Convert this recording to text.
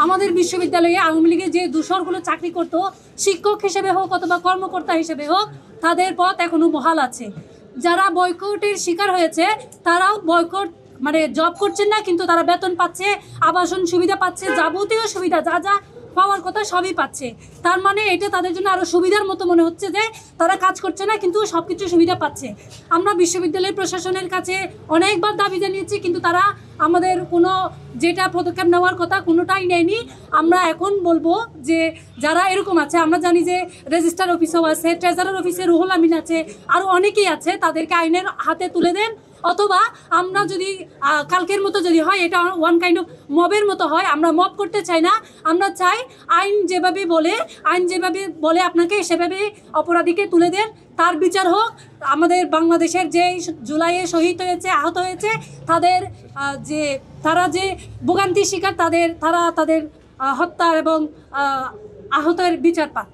আমাদের বিশ্ববিদ্যালয়ে আওয়ামী লীগের যে দূষরগুলো চাকরি করতো, শিক্ষক হিসেবে হোক অথবা কর্মকর্তা হিসেবে হোক, তাদের পথ এখনো বহাল আছে। যারা বয়কটের শিকার হয়েছে তারাও বয়কট মানে জব করছেন না, কিন্তু তারা বেতন পাচ্ছে, আবাসন সুবিধা পাচ্ছে, যাবতীয় সুবিধা যা যা পাওয়ার কথা সবই পাচ্ছে। তার মানে এটা তাদের জন্য আরও সুবিধার মতো মনে হচ্ছে যে তারা কাজ করছে না, কিন্তু সব কিছু সুবিধা পাচ্ছে। আমরা বিশ্ববিদ্যালয় প্রশাসনের কাছে অনেকবার দাবি জানিয়েছি, কিন্তু তারা আমাদের কোনো যেটা পদক্ষেপ নেওয়ার কথা কোনোটাই নেয়নি। আমরা এখন বলবো যে যারা এরকম আছে, আমরা জানি যে রেজিস্ট্রার অফিসেও আছে, ট্রেজারার অফিসে রুহুল আমিন আছে, আরও অনেকেই আছে, তাদেরকে আইনের হাতে তুলে দেন। অথবা আমরা যদি কালকের মতো যদি হয়, এটা ওয়ান কাইন্ড অফ মবের মতো হয়, আমরা মব করতে চাই না। আমরা চাই আইন যেভাবে বলে আপনাকে সেভাবে অপরাধীকে তুলে দেন, তার বিচার হোক। আমাদের বাংলাদেশের যে জুলাইয়ে শহীদ হয়েছে, আহত হয়েছে, তারা যে ভোগান্তির শিকার, তারা তাদের হত্যা এবং আহতের বিচার পাক।